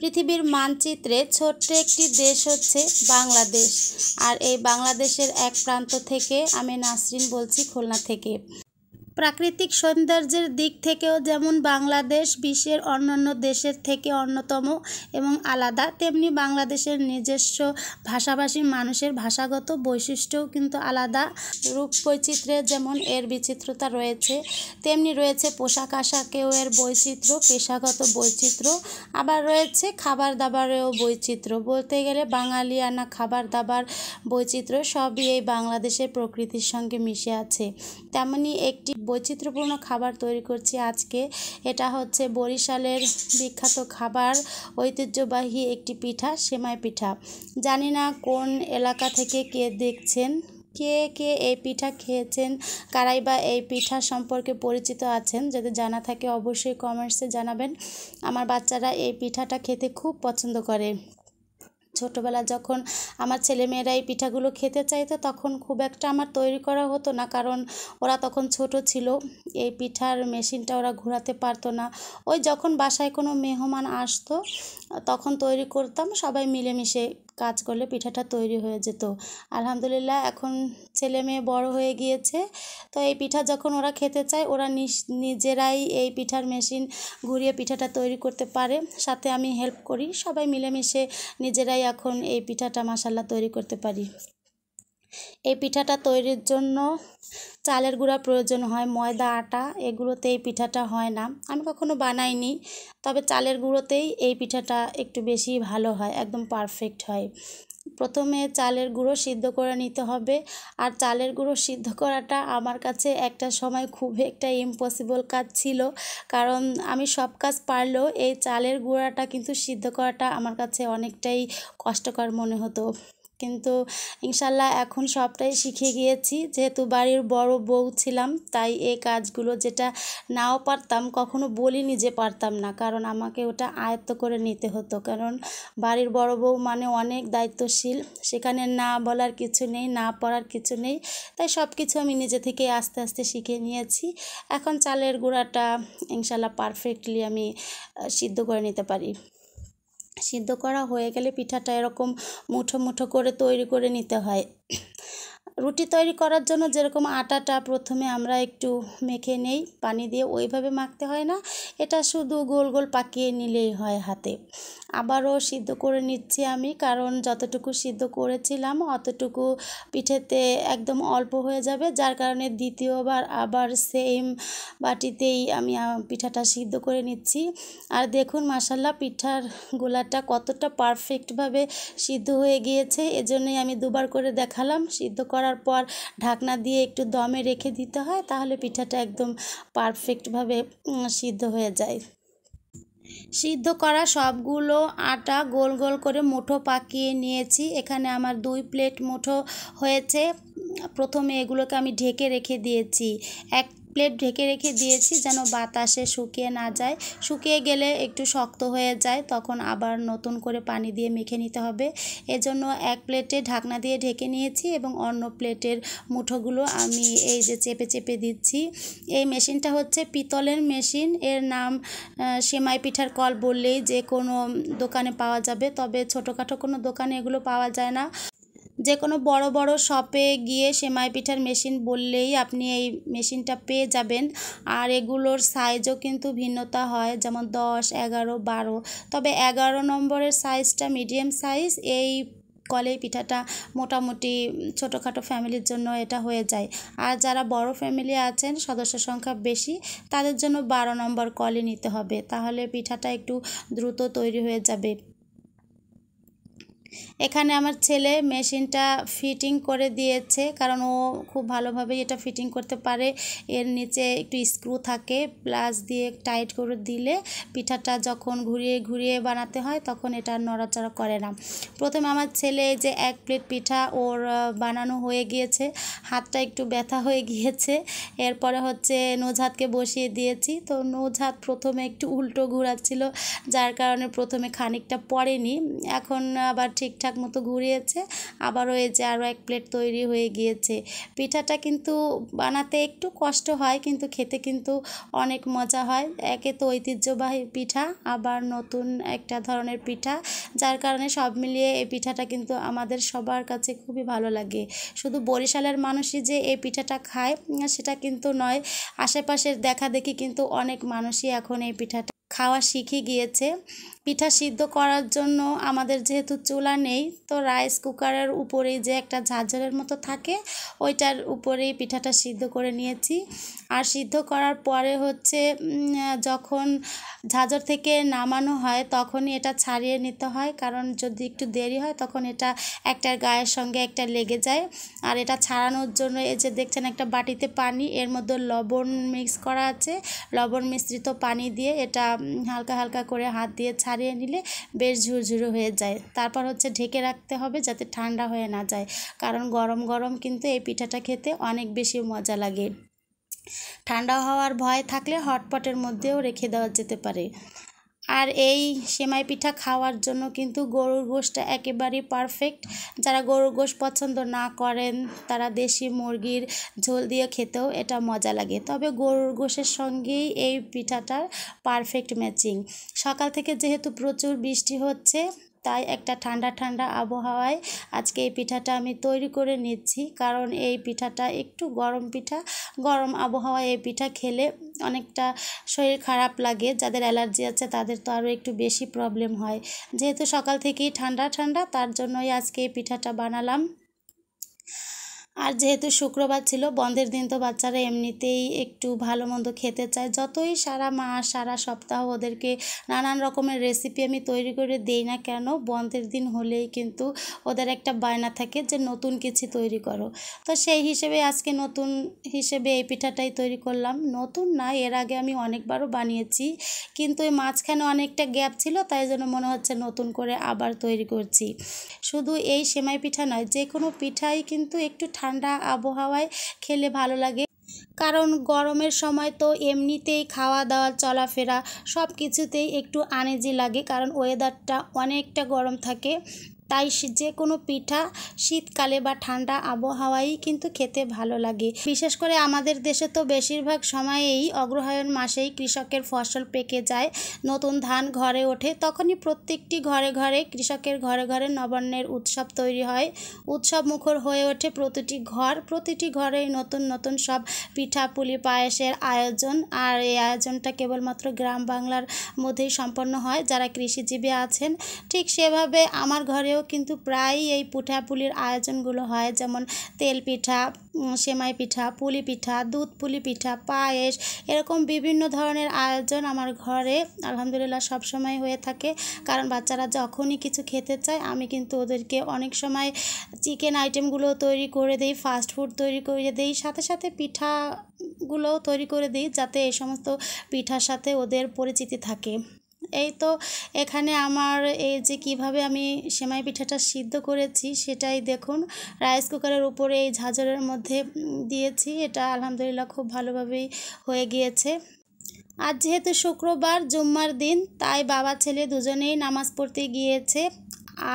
পৃথিবীর মানচিত্রে ছোট্ট একটি দেশ হচ্ছে বাংলাদেশ। আর এই বাংলাদেশের এক প্রান্ত থেকে আমি নাসরিন বলছি, খুলনা থেকে। প্রাকৃতিক সৌন্দর্যের দিক থেকেও যেমন বাংলাদেশ বিশ্বের অন্যান্য দেশের থেকে অন্যতম এবং আলাদা, তেমনি বাংলাদেশের নিজস্ব ভাষাভাষী মানুষের ভাষাগত বৈশিষ্ট্যও কিন্তু আলাদা। রূপ বৈচিত্র্যে যেমন এর বিচিত্রতা রয়েছে, তেমনি রয়েছে পোশাক আশাকেও এর বৈচিত্র্য, পেশাগত বৈচিত্র্য, আবার রয়েছে খাবার দাবারেও বৈচিত্র্য। বলতে গেলে বাঙালিয়ানা খাবার দাবার বৈচিত্র্য সবই এই বাংলাদেশের প্রকৃতির সঙ্গে মিশে আছে। তেমনি একটি বৈচিত্র্যপূর্ণ খাবার তৈরি করছি আজকে। এটা হচ্ছে বরিশালের বিখ্যাত খাবার, ঐতিহ্যবাহী একটি পিঠা, সেমাই পিঠা। জানি না কোন এলাকা থেকে কে দেখছেন, কে কে এই পিঠা খেয়েছেন, কারাই বা এই পিঠা সম্পর্কে পরিচিত আছেন। যদি জানা থাকে অবশ্যই কমেন্টসে জানাবেন। আমার বাচ্চারা এই পিঠাটা খেতে খুব পছন্দ করে। ছোটোবেলা যখন আমার ছেলেমেয়েরা এই পিঠাগুলো খেতে চাইতো তখন খুব একটা আমার তৈরি করা হতো না, কারণ ওরা তখন ছোট ছিল। এই পিঠার মেশিনটা ওরা ঘোরাতে পারতো না। ওই যখন বাসায় কোনো মেহমান আসতো তখন তৈরি করতাম, সবাই মিলেমিশে কাজ করলে পিঠাটা তৈরি হয়ে যেত। আলহামদুলিল্লাহ এখন ছেলে মেয়ে বড় হয়ে গিয়েছে, তো এই পিঠা যখন ওরা খেতে চায় ওরা নিজেরাই এই পিঠার মেশিন ঘুরিয়ে পিঠাটা তৈরি করতে পারে, সাথে আমি হেল্প করি। সবাই মিলেমিশে নিজেরাই এখন এই পিঠাটা মাশাআল্লাহ তৈরি করতে পারি। এই পিঠাটা তৈরির জন্য চালের গুঁড়া প্রয়োজন হয়, ময়দা, আটা এগুলোতে এই পিঠাটা হয় না। আমি কখনো বানাইনি, তবে চালের গুঁড়োতেই এই পিঠাটা একটু বেশি ভালো হয়, একদম পারফেক্ট হয়। প্রথমে চালের গুঁড়ো সিদ্ধ করে নিতে হবে। আর চালের গুঁড়ো সিদ্ধ করাটা আমার কাছে একটা সময় খুব একটা ইম্পসিবল কাজ ছিল, কারণ আমি সব কাজ পারলেও এই চালের গুঁড়াটা কিন্তু সিদ্ধ করাটা আমার কাছে অনেকটাই কষ্টকর মনে হতো। কিন্তু ইনশাল্লাহ এখন সবটাই শিখে গিয়েছি, যেহেতু বাড়ির বড় বউ ছিলাম, তাই এই কাজগুলো যেটা নাও পারতাম, কখনো বলিনি যে পারতাম না, কারণ আমাকে ওটা আয়ত্ত করে নিতে হতো। কারণ বাড়ির বড় বউ মানে অনেক দায়িত্বশীল, সেখানে না বলার কিছু নেই, না পড়ার কিছু নেই, তাই সব কিছু আমি নিজে থেকে আস্তে আস্তে শিখে নিয়েছি। এখন চালের গুঁড়াটা ইনশাল্লাহ পারফেক্টলি আমি সিদ্ধ করে নিতে পারি। সিদ্ধ করা হয়ে গেলে পিঠাটা এরকম মুঠো মুঠো করে তৈরি করে নিতে হয়। রুটি তৈরি করার জন্য যেরকম আটাটা প্রথমে আমরা একটু মেখে নেই পানি দিয়ে, ওইভাবে মাখতে হয় না, এটা শুধু গোল গোল পাকিয়ে নিলেই হয় হাতে। আবারও সিদ্ধ করে নিচ্ছি আমি, কারণ যতটুকু সিদ্ধ করেছিলাম অতটুকু পিঠেতে একদম অল্প হয়ে যাবে, যার কারণে দ্বিতীয়বার আবার সেম বাটিতেই আমি পিঠাটা সিদ্ধ করে নিচ্ছি। আর দেখুন মাশাআল্লাহ পিঠার গোলাটা কতটা পারফেক্টভাবে সিদ্ধ হয়ে গিয়েছে, এজন্যই আমি দুবার করে দেখালাম। সিদ্ধ করার পর ঢাকনা দিয়ে একটু দমে রেখে দিতে হয়, তাহলে পিঠাটা একদম পারফেক্টভাবে সিদ্ধ হয়ে যায়। সিদ্ধ করা সবগুলো আটা গোল গোল করে মুঠো পাকিয়ে নিয়েছি। এখানে আমার 2 প্লেট মুঠো হয়েছে। প্রথমে এগুলোকে আমি ঢেকে রেখে দিয়েছি, 1 প্লেট ঢেকে রেখে দিয়েছি যেন বাতাসে শুকিয়ে না যায়। শুকিয়ে গেলে একটু শক্ত হয়ে যায়, তখন আবার নতুন করে পানি দিয়ে মেখে নিতে হবে। এজন্য 1 প্লেটে ঢাকনা দিয়ে ঢেকে নিয়েছি এবং অন্য প্লেটের মুঠোগুলো আমি এই যে চেপে চেপে দিচ্ছি। এই মেশিনটা হচ্ছে পিতলের মেশিন, এর নাম সেমাই পিঠার কল বললেই যে কোনো দোকানে পাওয়া যাবে, তবে ছোটোখাটো কোনো দোকানে এগুলো পাওয়া যায় না। যে কোনো বড় বড় শপে গিয়ে সেমাই পিঠার মেশিন বললেই আপনি এই মেশিনটা পেয়ে যাবেন। আর এগুলোর সাইজও কিন্তু ভিন্নতা হয়, যেমন 10, 11, 12, তবে 11 নম্বরের সাইজটা মিডিয়াম সাইজ। এই কলেই পিঠাটা মোটামুটি ছোটোখাটো ফ্যামিলির জন্য এটা হয়ে যায়। আর যারা বড় ফ্যামিলি আছেন, সদস্য সংখ্যা বেশি, তাদের জন্য 12 নম্বর কলই নিতে হবে, তাহলে পিঠাটা একটু দ্রুত তৈরি হয়ে যাবে। এখানে আমার ছেলে মেশিনটা ফিটিং করে দিয়েছে, কারণ ও খুব ভালোভাবে এটা ফিটিং করতে পারে। এর নিচে একটু স্ক্রু থাকে, প্লাস দিয়ে টাইট করে দিলে পিঠাটা যখন ঘুরিয়ে ঘুরিয়ে বানাতে হয় তখন এটা নড়াচড়া করে না। প্রথমে আমার ছেলে যে 1 প্লেট পিঠা ওর বানানো হয়ে গিয়েছে, হাতটা একটু ব্যথা হয়ে গিয়েছে। এরপরে হচ্ছে নৌঝাতকে বসিয়ে দিয়েছি, তো নৌঝাত প্রথমে একটু উল্টো ঘোরাচ্ছিল, যার কারণে প্রথমে খানিকটা পড়েনি, এখন আবার ঠিক ঠিকঠাক মতো ঘুরিয়েছে, আবারও এই যে আরও এক প্লেট তৈরি হয়ে গিয়েছে। পিঠাটা কিন্তু বানাতে একটু কষ্ট হয়, কিন্তু খেতে কিন্তু অনেক মজা হয়। একে তো ঐতিহ্যবাহী পিঠা, আবার নতুন একটা ধরনের পিঠা, যার কারণে সব মিলিয়ে এই পিঠাটা কিন্তু আমাদের সবার কাছে খুবই ভালো লাগে। শুধু বরিশালের মানুষই যে এই পিঠাটা খায় সেটা কিন্তু নয়, আশেপাশের দেখাদেখি কিন্তু অনেক মানুষই এখন এই পিঠাটা খাওয়া শিখে গিয়েছে। পিঠা সিদ্ধ করার জন্য আমাদের যেহেতু চুলা নেই, তো রাইস কুকারের উপরেই যে একটা ঝাঁঝরের মতো থাকে, ওইটার উপরেই পিঠাটা সিদ্ধ করে নিয়েছি। আর সিদ্ধ করার পরে হচ্ছে যখন ঝাঁঝর থেকে নামানো হয় তখনই এটা ছাড়িয়ে নিতে হয়, কারণ যদি একটু দেরি হয় তখন এটা একটার গায়ের সঙ্গে একটা লেগে যায়। আর এটা ছাড়ানোর জন্য এই যে দেখছেন একটা বাটিতে পানি, এর মধ্যে লবণ মিক্স করা আছে, লবণ মিশ্রিত পানি দিয়ে এটা হালকা হালকা করে হাত দিয়ে ছাড়িয়ে নিলে বেশ ঝুরঝুরে হয়ে যায়। তারপর হচ্ছে ঢেকে রাখতে হবে যাতে ঠান্ডা হয়ে না যায়, কারণ গরম গরম কিন্তু এই পিঠাটা খেতে অনেক বেশি মজা লাগে। ঠান্ডা হওয়ার ভয় থাকলে হটপটের মধ্যেও রেখে দেওয়া যেতে পারে। আর এই সেমাই পিঠা খাওয়ার জন্য কিন্তু গরুর গোশটা একেবারেই পারফেক্ট। যারা গরুর গোশ পছন্দ না করেন তারা দেশি মুরগির ঝোল দিয়ে খেতেও এটা মজা লাগে, তবে গরুর গোশের সঙ্গেই এই পিঠাটার পারফেক্ট ম্যাচিং। সকাল থেকে যেহেতু প্রচুর বৃষ্টি হচ্ছে, তাই একটা ঠান্ডা ঠান্ডা আবহাওয়ায় আজকে এই পিঠাটা আমি তৈরি করে নিচ্ছি, কারণ এই পিঠাটা একটু গরম পিঠা, গরম আবহাওয়ায় এই পিঠা খেলে অনেকটা শরীর খারাপ লাগে। যাদের অ্যালার্জি আছে তাদের তো আরও একটু বেশি প্রবলেম হয়। যেহেতু সকাল থেকেই ঠান্ডা ঠান্ডা, তার জন্যই আজকে এই পিঠাটা বানালাম। আর যেহেতু শুক্রবার ছিল, বন্ধের দিন তো বাচ্চারা এমনিতেই একটু ভালো মন্দ খেতে চায়। যতই সারা মাস সারা সপ্তাহ ওদেরকে নানান রকমের রেসিপি আমি তৈরি করে দেই না কেন, বন্ধের দিন হলেই কিন্তু ওদের একটা বায়না থাকে যে নতুন কিছু তৈরি করো। তো সেই হিসেবে আজকে নতুন হিসেবে এই পিঠাটাই তৈরি করলাম। নতুন না, এর আগে আমি অনেকবারও বানিয়েছি, কিন্তু এই মাঝখানে অনেকটা গ্যাপ ছিল, তাই জন্য মনে হচ্ছে নতুন করে আবার তৈরি করছি। শুধু এই সেমাই পিঠা নয়, যে কোনো পিঠাই কিন্তু একটু ঠান্ডা আবহাওয়ায় খেলে ভালো লাগে, কারণ গরমের সময় তো এমনিতেই খাওয়া দাওয়া চলাফেরা সব কিছুতেই একটু আনইজি লাগে, কারণ ওয়েদারটা অনেকটা গরম থাকে। তাই যে কোনো পিঠা শীতকালে বা ঠান্ডা আবহাওয়ায় কিন্তু খেতে ভালো লাগে। বিশেষ করে আমাদের দেশে তো বেশিরভাগ সময়েই অগ্রহায়ণ মাসেই কৃষকের ফসল পেকে যায়, নতুন ধান ঘরে ওঠে, তখনই প্রত্যেকটি ঘরে ঘরে কৃষকের ঘরে ঘরে নবান্নের উৎসব তৈরি হয়, উৎসব মুখর হয়ে ওঠে প্রতিটি ঘরেই নতুন নতুন সব পিঠা পুলি পায়েসের আয়োজন। আর এই আয়োজনটা কেবলমাত্র গ্রাম বাংলার মধ্যেই সম্পন্ন হয় যারা কৃষিজীবী আছেন। ঠিক সেভাবে আমার ঘরেও কিন্তু প্রায়ই এই পিঠাপুলির আয়োজনগুলো হয়, যেমন তেল পিঠা, সেমাই পিঠা, পুলি পিঠা, দুধ পুলি পিঠা, পায়েস, এরকম বিভিন্ন ধরনের আয়োজন আমার ঘরে আলহামদুলিল্লাহ সবসময় হয়ে থাকে। কারণ বাচ্চারা যখনই কিছু খেতে চায় আমি কিন্তু ওদেরকে অনেক সময় চিকেন আইটেমগুলো তৈরি করে দিই, ফাস্ট ফুড তৈরি করে দিই, সাথে সাথে পিঠাগুলোও তৈরি করে দিই, যাতে এই সমস্ত পিঠার সাথে ওদের পরিচিতি থাকে। এই তো এখানে আমার এই যে কিভাবে আমি সেমাই পিঠাটা সিদ্ধ করেছি সেটাই দেখুন। রাইস কুকারের উপরে এই ঝাঁঝরের মধ্যে দিয়েছি, এটা আলহামদুলিল্লাহ খুব ভালোভাবেই হয়ে গিয়েছে। আজ যেহেতু শুক্রবার জুম্মার দিন, তাই বাবা ছেলে দুজনেই নামাজ পড়তে গিয়েছে।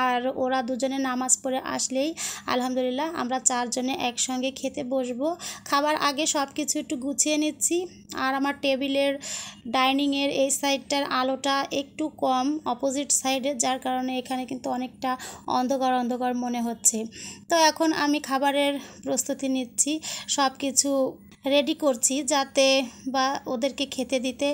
আর ওরা দুজনে নামাজ পড়ে আসলেই আলহামদুলিল্লাহ আমরা চারজনে একসঙ্গে খেতে বসবো। খাবার আগে সব কিছু একটু গুছিয়ে নিচ্ছি। আর আমার টেবিলের ডাইনিংয়ের এই সাইডটার আলোটা একটু কম অপোজিট সাইডে, যার কারণে এখানে কিন্তু অনেকটা অন্ধকার অন্ধকার মনে হচ্ছে। তো এখন আমি খাবারের প্রস্তুতি নিচ্ছি, সব কিছু রেডি করছি যাতে বা ওদেরকে খেতে দিতে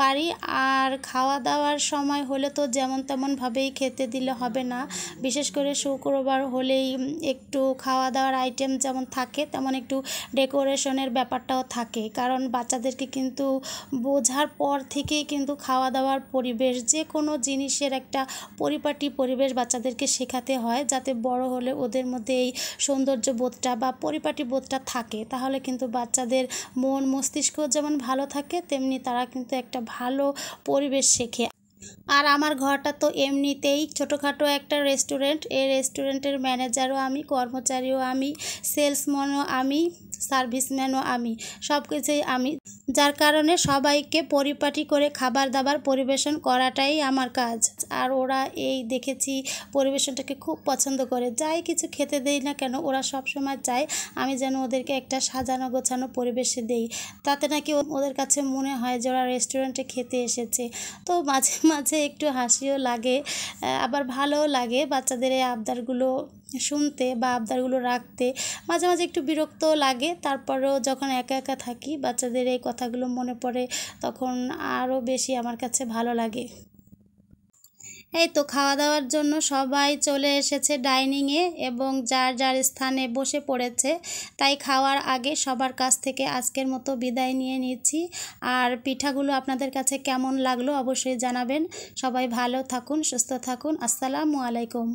পারি। আর খাওয়া দাওয়ার সময় হলে তো যেমন তেমনভাবেই খেতে দিলে হবে না, বিশেষ করে শুক্রবার হলেই একটু খাওয়া দাওয়ার আইটেম যেমন থাকে তেমন একটু ডেকোরেশনের ব্যাপারটাও থাকে, কারণ বাচ্চাদেরকে কিন্তু বোঝার পর থেকেই কিন্তু খাওয়া দাওয়ার পরিবেশ, যে কোনো জিনিসের একটা পরিপাটি পরিবেশ বাচ্চাদেরকে শেখাতে হয়, যাতে বড় হলে ওদের মধ্যে এই সৌন্দর্য বোধটা বা পরিপাটি বোধটা থাকে। তাহলে কিন্তু বাচ্চাদের মন মস্তিষ্ক যেমন ভালো থাকে, তেমনি তারা কিন্তু একটা ভালো পরিবেশ শেখে। আর আমার ঘরটা তো এমনিতেই ছোটোখাটো একটা রেস্টুরেন্ট, এই রেস্টুরেন্টের ম্যানেজারও আমি, কর্মচারীও আমি, সেলসম্যানও আমি। সার্ভিসম্যানও আমি, সব কিছুই আমি, যার কারণে সবাইকে পরিপাটি করে খাবার দাবার পরিবেশন করাটাই আমার কাজ। আর ওরা এই দেখেছি পরিবেশনটাকে খুব পছন্দ করে। যাই কিছু খেতে দেই না কেন ওরা সবসময় চায় আমি যেন ওদেরকে একটা সাজানো গোছানো পরিবেশে দেই, তাতে নাকি ওদের কাছে মনে হয় যে ওরা রেস্টুরেন্টে খেতে এসেছে। তো মাঝে মাঝে একটু হাসিও লাগে, আবার ভালোও লাগে বাচ্চাদের এই আবদারগুলো শুনতে বা আবদারগুলো রাখতে। মাঝে মাঝে একটু বিরক্তও লাগে, তারপরেও যখন একা একা থাকি বাচ্চাদের এই কথাগুলো মনে পড়ে, তখন আরও বেশি আমার কাছে ভালো লাগে। এই তো খাওয়া দাওয়ার জন্য সবাই চলে এসেছে ডাইনিংয়ে এবং যার যার স্থানে বসে পড়েছে। তাই খাওয়ার আগে সবার কাছ থেকে আজকের মতো বিদায় নিয়ে নিচ্ছি। আর পিঠাগুলো আপনাদের কাছে কেমন লাগলো অবশ্যই জানাবেন। সবাই ভালো থাকুন, সুস্থ থাকুন। আসসালামু আলাইকুম।